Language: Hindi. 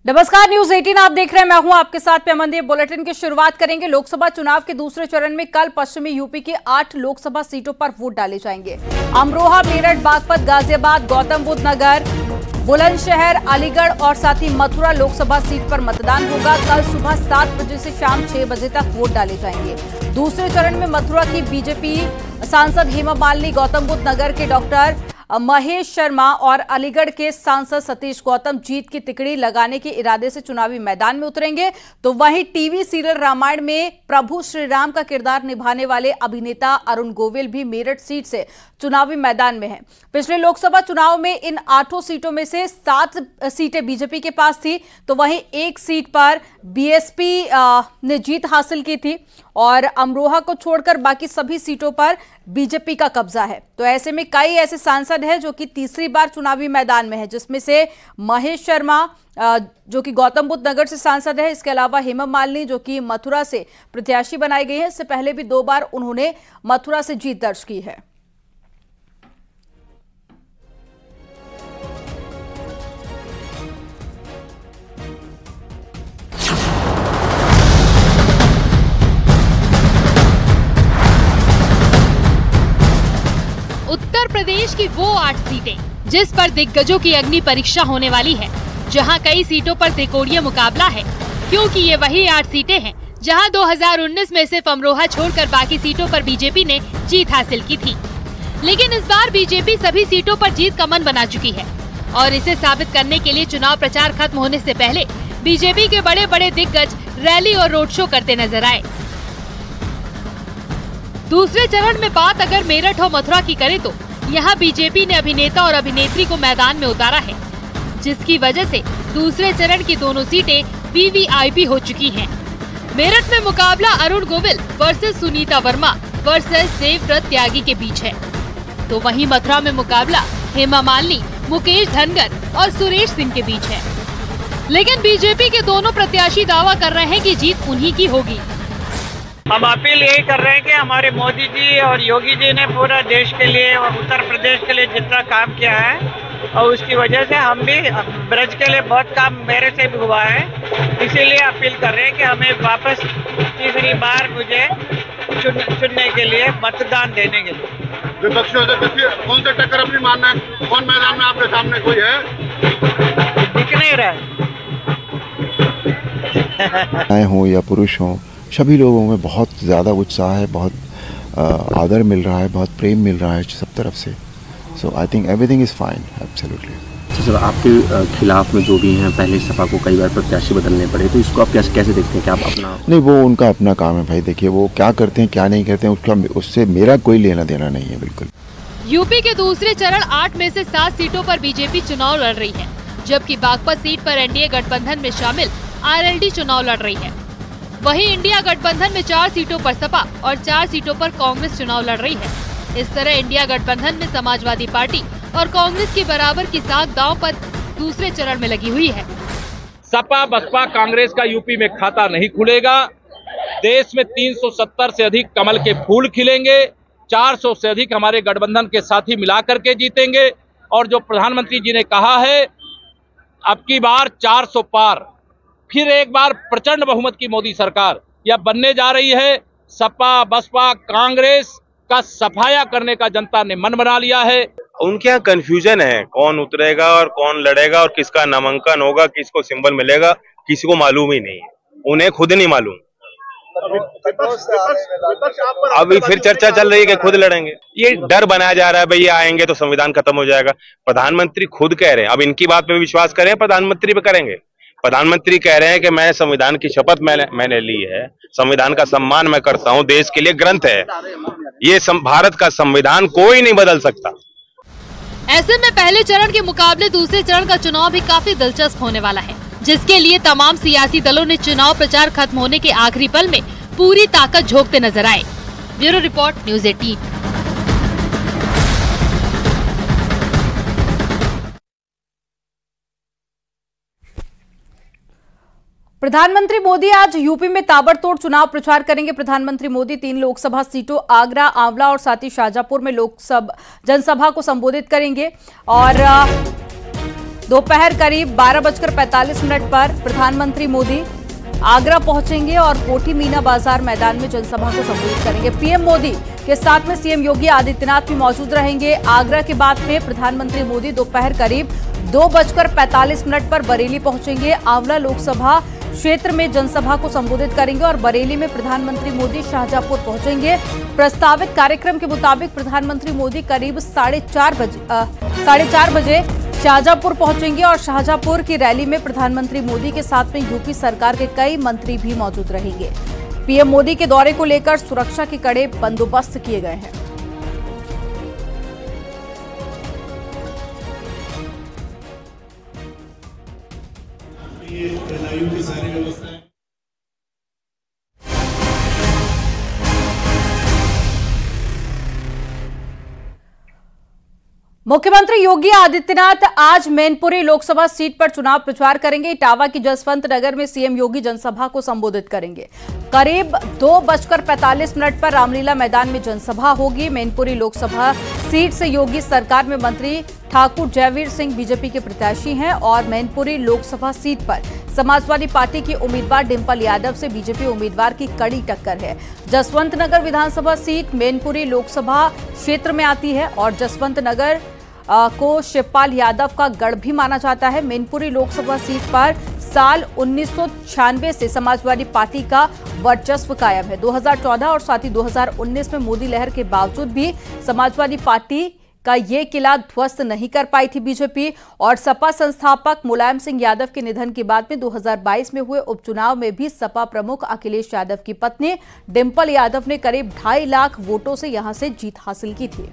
नमस्कार, न्यूज 18 आप देख रहे हैं। मैं हूं आपके साथ पेमनदीप। बुलेटिन की शुरुआत करेंगे। लोकसभा चुनाव के दूसरे चरण में कल पश्चिमी यूपी की 8 लोकसभा सीटों पर वोट डाले जाएंगे। अमरोहा, मेरठ, बागपत, गाजियाबाद, गौतम बुद्ध नगर, बुलंदशहर, अलीगढ़ और साथ ही मथुरा लोकसभा सीट पर मतदान होगा। कल सुबह 7 बजे से शाम 6 बजे तक वोट डाले जाएंगे। दूसरे चरण में मथुरा की बीजेपी सांसद हेमा मालिनी, गौतम बुद्ध नगर के डॉक्टर महेश शर्मा और अलीगढ़ के सांसद सतीश गौतम जीत की तिकड़ी लगाने के इरादे से चुनावी मैदान में उतरेंगे। तो वहीं टीवी सीरियल रामायण में प्रभु श्री राम का किरदार निभाने वाले अभिनेता अरुण गोविल भी मेरठ सीट से चुनावी मैदान में हैं। पिछले लोकसभा चुनाव में इन 8 सीटों में से 7 सीटें बीजेपी के पास थी, तो वहीं एक सीट पर बीएसपी ने जीत हासिल की थी और अमरोहा को छोड़कर बाकी सभी सीटों पर बीजेपी का कब्जा है। तो ऐसे में कई ऐसे सांसद हैं जो कि तीसरी बार चुनावी मैदान में है, जिसमें से महेश शर्मा जो कि गौतम बुद्ध नगर से सांसद है, इसके अलावा हेमा मालिनी जो कि मथुरा से प्रत्याशी बनाई गई है। इससे पहले भी 2 बार उन्होंने मथुरा से जीत दर्ज की है। उत्तर प्रदेश की वो 8 सीटें जिस पर दिग्गजों की अग्नि परीक्षा होने वाली है, जहां कई सीटों पर त्रिकोणीय मुकाबला है, क्योंकि ये वही 8 सीटें हैं जहां 2019 में सिर्फ अमरोहा छोड़कर बाकी सीटों पर बीजेपी ने जीत हासिल की थी। लेकिन इस बार बीजेपी सभी सीटों पर जीत का मन बना चुकी है और इसे साबित करने के लिए चुनाव प्रचार खत्म होने से पहले बीजेपी के बड़े बड़े दिग्गज रैली और रोड शो करते नजर आए। दूसरे चरण में बात अगर मेरठ और मथुरा की करें तो यहाँ बीजेपी ने अभिनेता और अभिनेत्री को मैदान में उतारा है, जिसकी वजह से दूसरे चरण की दोनों सीटें वीवीआईपी हो चुकी हैं। मेरठ में मुकाबला अरुण गोविल वर्सेस सुनीता वर्मा वर्सेस देवव्रत त्यागी के बीच है, तो वहीं मथुरा में मुकाबला हेमा मालिनी, मुकेश धनगर और सुरेश सिंह के बीच है। लेकिन बीजेपी के दोनों प्रत्याशी दावा कर रहे हैं कि जीत उन्हीं की होगी। हम अपील यही कर रहे हैं कि हमारे मोदी जी और योगी जी ने पूरा देश के लिए और उत्तर प्रदेश के लिए जितना काम किया है और उसकी वजह से हम भी ब्रज के लिए बहुत काम मेरे से भी हुआ है, इसीलिए अपील कर रहे हैं कि हमें वापस तीसरी बार मुझे चुनने के लिए मतदान देने के लिए। विपक्षी कौन सा टक्कर अपनी मानना है? कौन मैदान में आपके सामने कोई है? दिख नहीं रहा है। हो या पुरुष हो, सभी लोगों में बहुत ज़्यादा उत्साह है, बहुत आदर मिल रहा है, बहुत प्रेम मिल रहा है सब तरफ से। So I think everything is fine, absolutely. Sir, आपके खिलाफ में जो भी हैं, पहले सपा को कई बार प्रत्याशी बदलने पड़े, तो इसको आप कैसे देखते हैं? कि आप अपना नहीं, वो उनका अपना काम है भाई। देखिए वो क्या करते हैं क्या नहीं करते हैं उससे मेरा कोई लेना देना नहीं है, बिल्कुल। यूपी के दूसरे चरण 8 में से 7 सीटों पर बीजेपी चुनाव लड़ रही है, जबकि बागपत सीट पर एनडीए गठबंधन में शामिल आरएलडी चुनाव लड़ रही है। वहीं इंडिया गठबंधन में 4 सीटों पर सपा और 4 सीटों पर कांग्रेस चुनाव लड़ रही है। इस तरह इंडिया गठबंधन में समाजवादी पार्टी और कांग्रेस की बराबर की साख दांव पर दूसरे चरण में लगी हुई है। सपा बसपा कांग्रेस का यूपी में खाता नहीं खुलेगा। देश में 370 से अधिक कमल के फूल खिलेंगे, 400 से अधिक हमारे गठबंधन के साथी मिलाकर के जीतेंगे। और जो प्रधानमंत्री जी ने कहा है अब की बार 400 पार, फिर एक बार प्रचंड बहुमत की मोदी सरकार यह बनने जा रही है। सपा बसपा कांग्रेस का सफाया करने का जनता ने मन बना लिया है। उनके यहाँ कंफ्यूजन है, कौन उतरेगा और कौन लड़ेगा और किसका नामांकन होगा, किसको सिंबल मिलेगा, किसी को मालूम ही नहीं है, उन्हें खुद नहीं मालूम। अभी फिर चर्चा चल रही है कि खुद लड़ेंगे। ये डर बनाया जा रहा है भैया आएंगे तो संविधान खत्म हो जाएगा। प्रधानमंत्री खुद कह रहे हैं, अब इनकी बात पे विश्वास करें, प्रधानमंत्री पे करेंगे। प्रधानमंत्री कह रहे हैं कि मैं संविधान की शपथ मैंने ली है, संविधान का सम्मान मैं करता हूं, देश के लिए ग्रंथ है ये, भारत का संविधान कोई नहीं बदल सकता। ऐसे में पहले चरण के मुकाबले दूसरे चरण का चुनाव भी काफी दिलचस्प होने वाला है, जिसके लिए तमाम सियासी दलों ने चुनाव प्रचार खत्म होने के आखिरी पल में पूरी ताकत झोंकते नजर आए। Bureau report, news 18। प्रधानमंत्री मोदी आज यूपी में ताबड़तोड़ चुनाव प्रचार करेंगे। प्रधानमंत्री मोदी 3 लोकसभा सीटों आगरा, आंवला और साथ ही शाजापुर में जनसभा को संबोधित करेंगे और दोपहर करीब 12:45 पर प्रधानमंत्री मोदी आगरा पहुंचेंगे और कोठी मीना बाजार मैदान में जनसभा को संबोधित करेंगे। पीएम मोदी के साथ में सीएम योगी आदित्यनाथ भी मौजूद रहेंगे। आगरा के बाद में प्रधानमंत्री मोदी दोपहर करीब 2:45 पर बरेली पहुंचेंगे। आंवला लोकसभा क्षेत्र में जनसभा को संबोधित करेंगे और बरेली में प्रधानमंत्री मोदी शाहजहांपुर पहुंचेंगे। प्रस्तावित कार्यक्रम के मुताबिक प्रधानमंत्री मोदी करीब 4:30 बजे शाहजहांपुर पहुंचेंगे और शाहजहांपुर की रैली में प्रधानमंत्री मोदी के साथ में यूपी सरकार के कई मंत्री भी मौजूद रहेंगे। पीएम मोदी के दौरे को लेकर सुरक्षा के कड़े बंदोबस्त किए गए हैं। की सारी व्यवस्थाएं मुख्यमंत्री योगी आदित्यनाथ आज मैनपुरी लोकसभा सीट पर चुनाव प्रचार करेंगे। इटावा की जसवंत नगर में सीएम योगी जनसभा को संबोधित करेंगे। करीब 2:45 पर रामलीला मैदान में जनसभा होगी। मैनपुरी लोकसभा सीट से योगी सरकार में मंत्री ठाकुर जयवीर सिंह बीजेपी के प्रत्याशी हैं और मैनपुरी लोकसभा सीट पर समाजवादी पार्टी की उम्मीदवार डिंपल यादव से बीजेपी उम्मीदवार की कड़ी टक्कर है। जसवंत नगर विधानसभा सीट मैनपुरी लोकसभा क्षेत्र में आती है और जसवंत नगर को शिवपाल यादव का गढ़ भी माना जाता है। मैनपुरी लोकसभा सीट पर साल 1996 से समाजवादी पार्टी का वर्चस्व कायम है। 2014 और साथ ही 2019 में मोदी लहर के बावजूद भी समाजवादी पार्टी का ये किला ध्वस्त नहीं कर पाई थी बीजेपी। और सपा संस्थापक मुलायम सिंह यादव के निधन के बाद में 2022 में हुए उपचुनाव में भी सपा प्रमुख अखिलेश यादव की पत्नी डिंपल यादव ने करीब 2.5 लाख वोटों से यहां से जीत हासिल की थी।